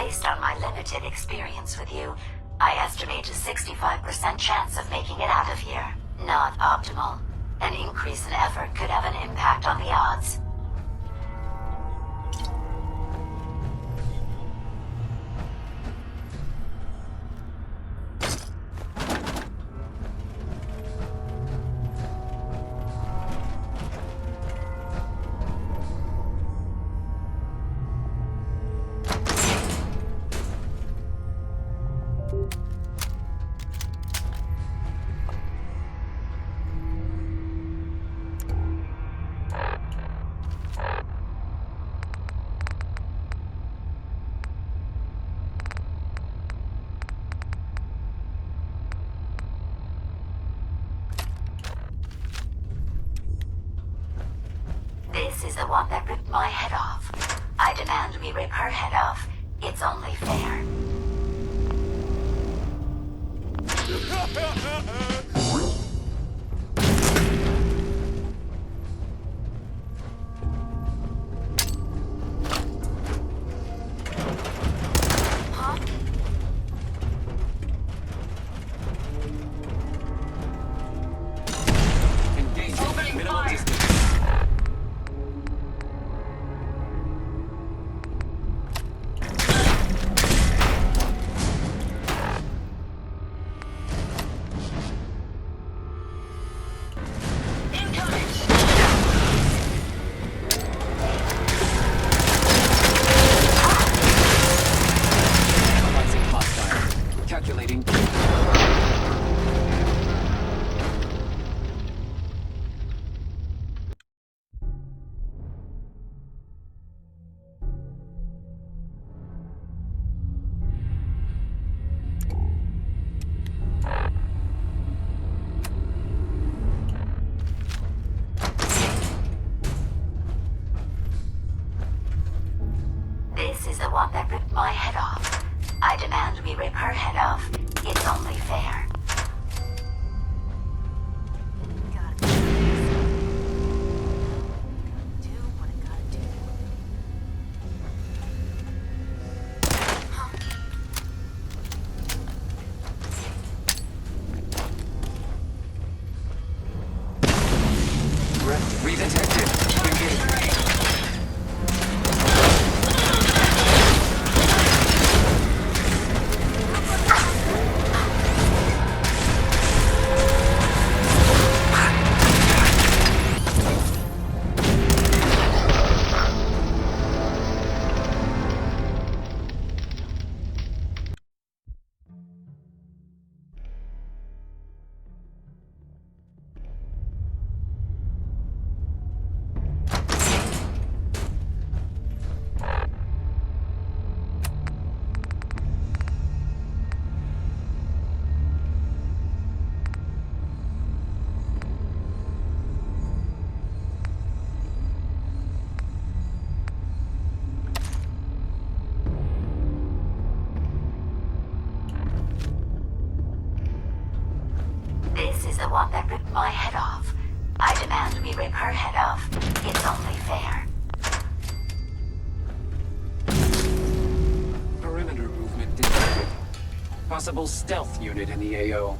Based on my limited experience with you, I estimate a 65% chance of making it out of here. Not optimal. An increase in effort could have an impact on the odds. This is the one that ripped my head off. I demand we rip her head off. It's only fair. This is the one that ripped my head off. I demand we rip her head off. It's only fair. This is the one that ripped my head off. I demand we rip her head off. It's only fair. Perimeter movement detected. Possible stealth unit in the AO.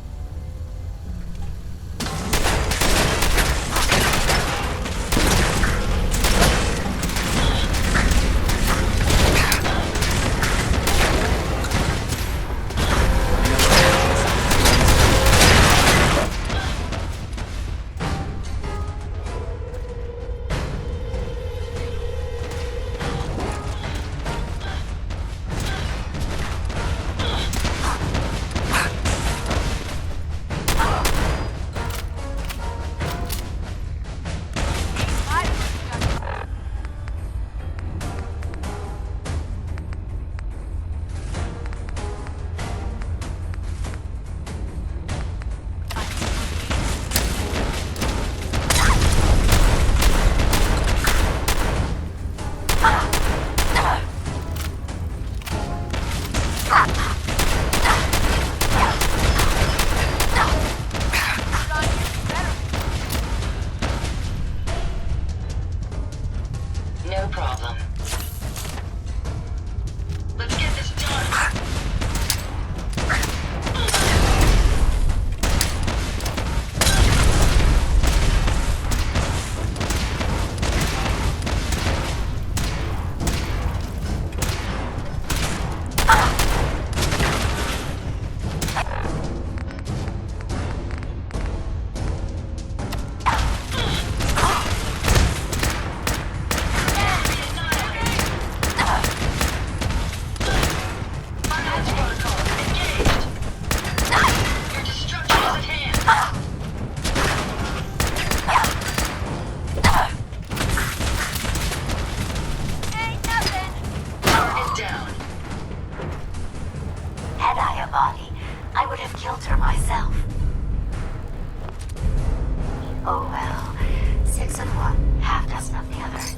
orgasm of the other.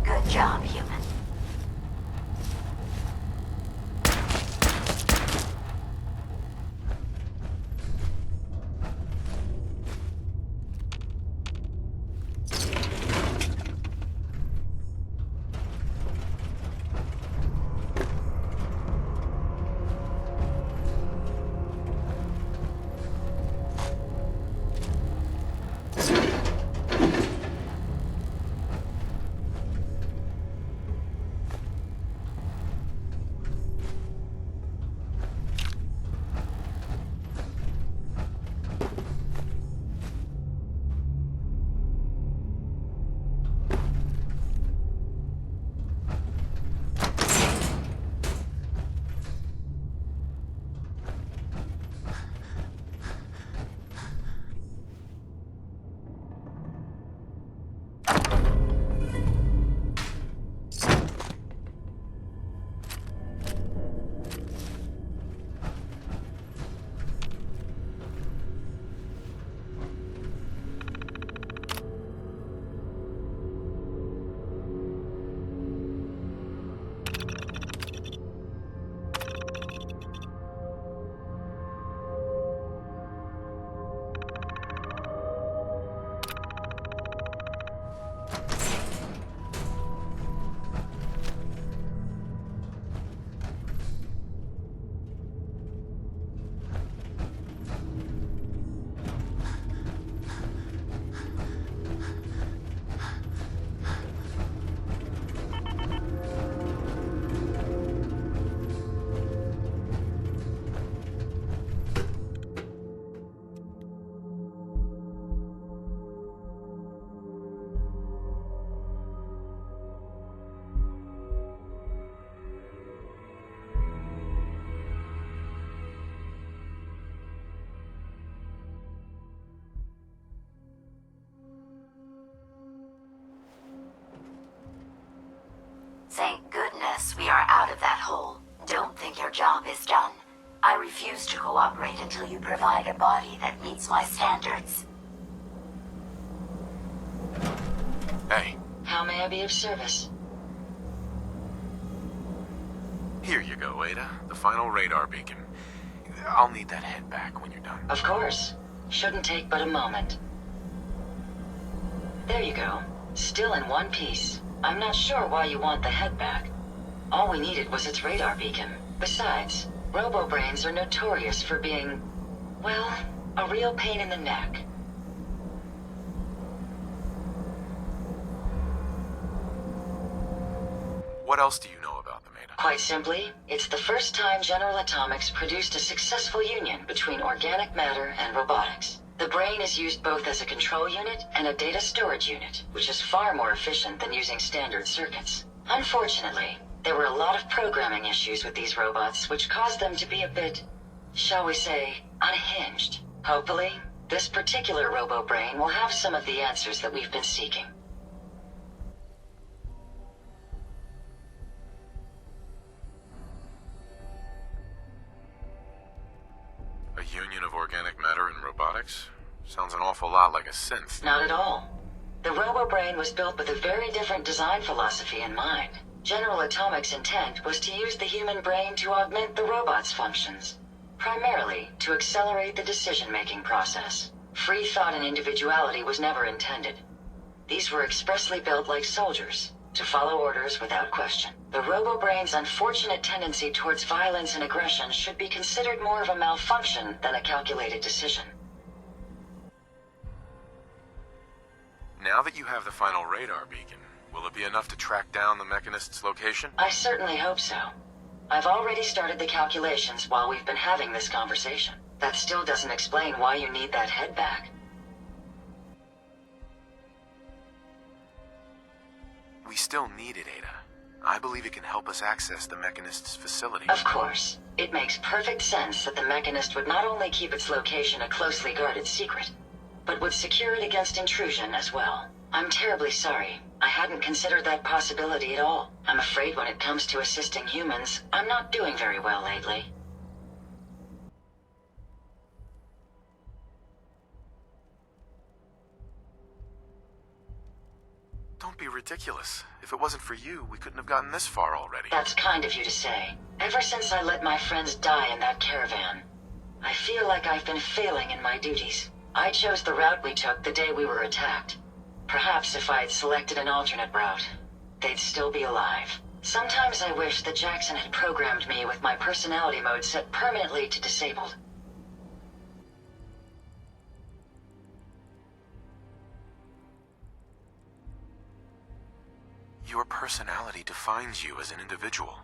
Good job, human. Thank goodness we are out of that hole. Don't think your job is done. I refuse to cooperate until you provide a body that meets my standards. Hey, How may I be of service? here you go, Ada. The final radar beacon. I'll need that head back when you're done. Of course. Shouldn't take but a moment. There you go. Still in one piece. I'm not sure why you want the head back. All we needed was its radar beacon. Besides, robo-brains are notorious for being, well, a real pain in the neck. What else do you know about them, Ada? Quite simply, it's the first time General Atomics produced a successful union between organic matter and robotics. The brain is used both as a control unit and a data storage unit, which is far more efficient than using standard circuits. Unfortunately, there were a lot of programming issues with these robots, which caused them to be a bit, shall we say, unhinged. Hopefully, this particular robo-brain will have some of the answers that we've been seeking. A union of organic matter and robotics? Sounds an awful lot like a synth. Not at all. The robo-brain was built with a very different design philosophy in mind. General Atomics' intent was to use the human brain to augment the robot's functions, primarily to accelerate the decision-making process. Free thought and individuality was never intended. These were expressly built like soldiers, to follow orders without question. The robo-brain's unfortunate tendency towards violence and aggression should be considered more of a malfunction than a calculated decision. Now that you have the final radar beacon, will it be enough to track down the Mechanist's location? I certainly hope so. I've already started the calculations while we've been having this conversation. That still doesn't explain why you need that head back. We still need it, Ada. I believe it can help us access the Mechanist's facility. Of course. It makes perfect sense that the Mechanist would not only keep its location a closely guarded secret, but would secure it against intrusion as well. I'm terribly sorry. I hadn't considered that possibility at all. I'm afraid when it comes to assisting humans, I'm not doing very well lately. Don't be ridiculous. If it wasn't for you, we couldn't have gotten this far already. That's kind of you to say. Ever since I let my friends die in that caravan, I feel like I've been failing in my duties. I chose the route we took the day we were attacked. Perhaps if I had selected an alternate route, they'd still be alive. Sometimes I wish that Jackson had programmed me with my personality mode set permanently to disabled. Your personality defines you as an individual.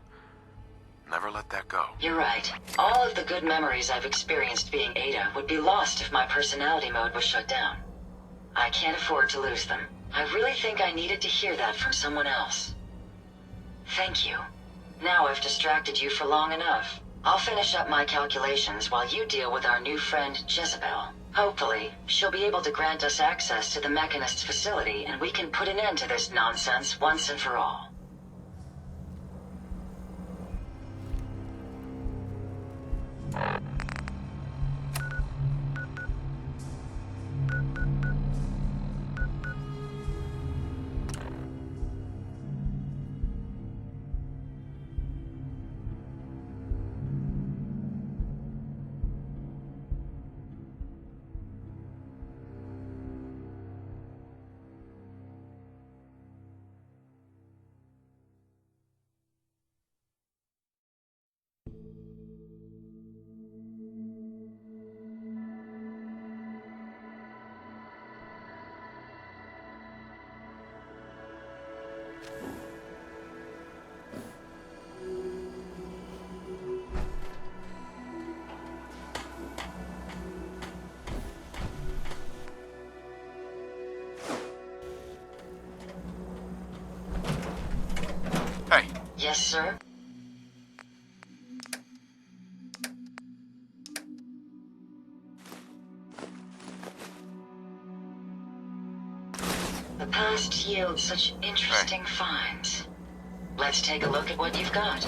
Never let that go. You're right. All of the good memories I've experienced being Ada would be lost if my personality mode was shut down. I can't afford to lose them. I really think I needed to hear that from someone else. Thank you. Now I've distracted you for long enough. I'll finish up my calculations while you deal with our new friend, Jezebel. Hopefully, she'll be able to grant us access to the Mechanist's facility and we can put an end to this nonsense once and for all. Hey, Yes, sir? The past yields such interesting finds. Let's take a look at what you've got.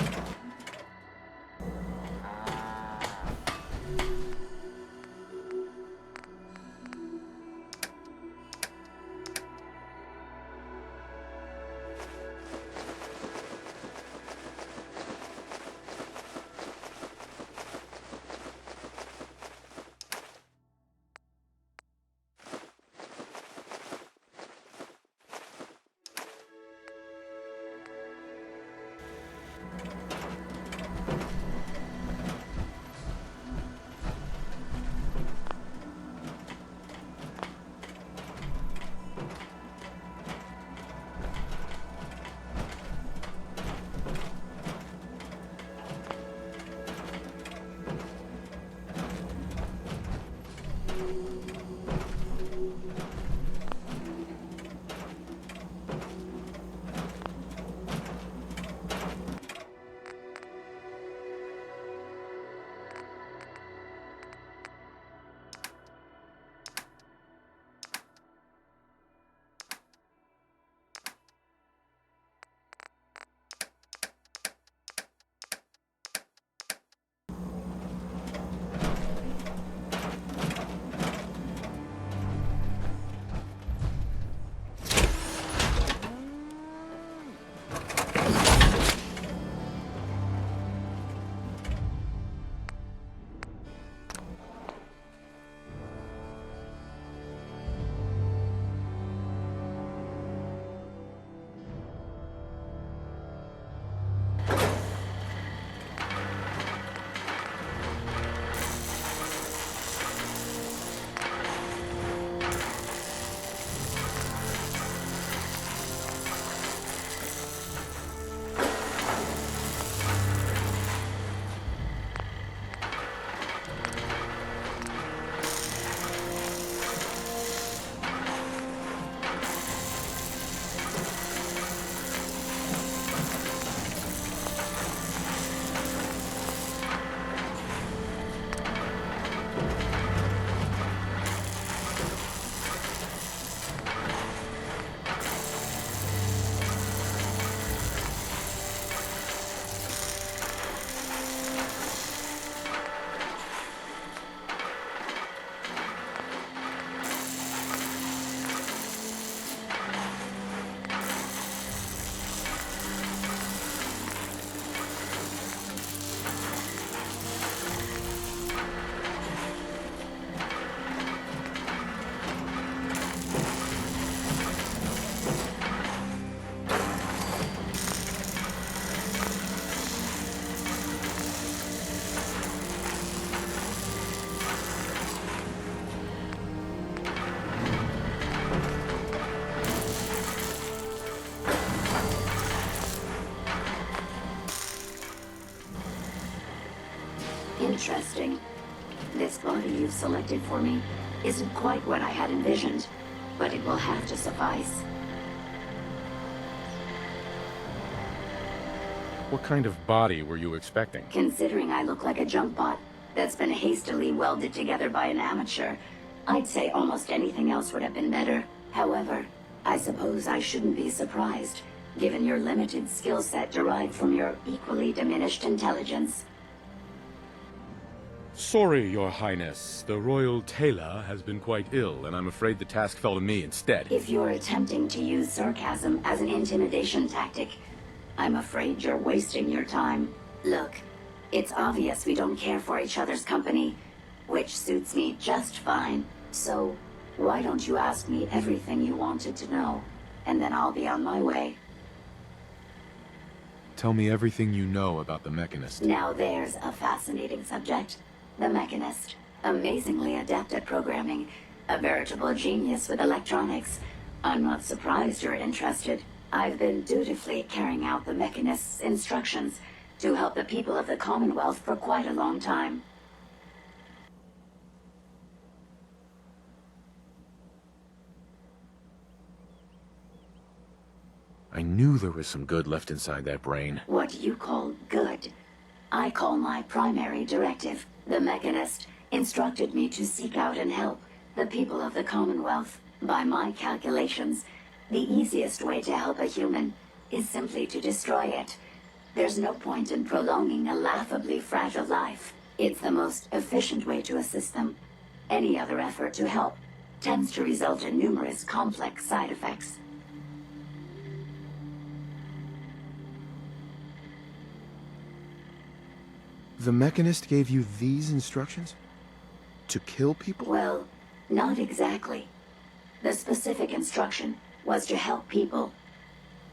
Interesting. This body you've selected for me isn't quite what I had envisioned, but it will have to suffice. What kind of body were you expecting? Considering I look like a junk bot that's been hastily welded together by an amateur, I'd say almost anything else would have been better. However, I suppose I shouldn't be surprised, given your limited skill set derived from your equally diminished intelligence. Sorry, Your Highness. The Royal Tailor has been quite ill, and I'm afraid the task fell to me instead. If you're attempting to use sarcasm as an intimidation tactic, I'm afraid you're wasting your time. Look, it's obvious we don't care for each other's company, which suits me just fine. So, why don't you ask me everything you wanted to know, and then I'll be on my way. Tell me everything you know about the Mechanist. Now there's a fascinating subject. The Mechanist. Amazingly adept at programming. A veritable genius with electronics. I'm not surprised you're interested. I've been dutifully carrying out the Mechanist's instructions to help the people of the Commonwealth for quite a long time. I knew there was some good left inside that brain. What you call good, I call my primary directive. The Mechanist instructed me to seek out and help the people of the Commonwealth. By my calculations, the easiest way to help a human is simply to destroy it. There's no point in prolonging a laughably fragile life. It's the most efficient way to assist them. Any other effort to help tends to result in numerous complex side effects. The Mechanist gave you these instructions? To kill people? Well, not exactly. The specific instruction was to help people.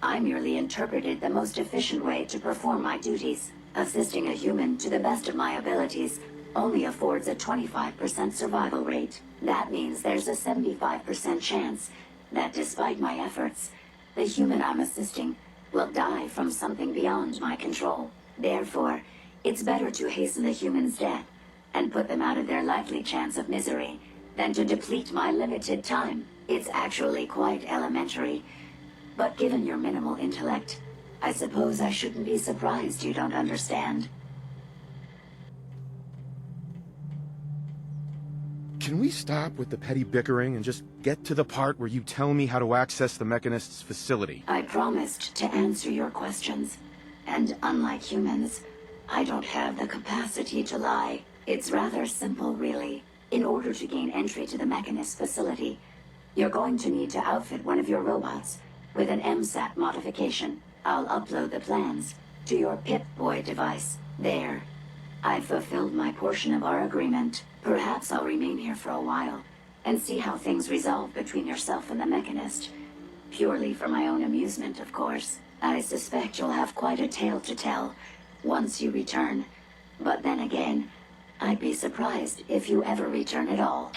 I merely interpreted the most efficient way to perform my duties. Assisting a human to the best of my abilities only affords a 25% survival rate. That means there's a 75% chance that despite my efforts, the human I'm assisting will die from something beyond my control. Therefore, it's better to hasten the human's death and put them out of their likely chance of misery than to deplete my limited time. It's actually quite elementary, but given your minimal intellect, I suppose I shouldn't be surprised you don't understand. Can we stop with the petty bickering and just get to the part where you tell me how to access the Mechanist's facility? I promised to answer your questions, and unlike humans, I don't have the capacity to lie. It's rather simple, really. In order to gain entry to the Mechanist facility, you're going to need to outfit one of your robots with an MSAT modification. I'll upload the plans to your Pip-Boy device. There. I've fulfilled my portion of our agreement. Perhaps I'll remain here for a while and see how things resolve between yourself and the Mechanist. Purely for my own amusement, of course. I suspect you'll have quite a tale to tell once you return. But then again, I'd be surprised if you ever return at all.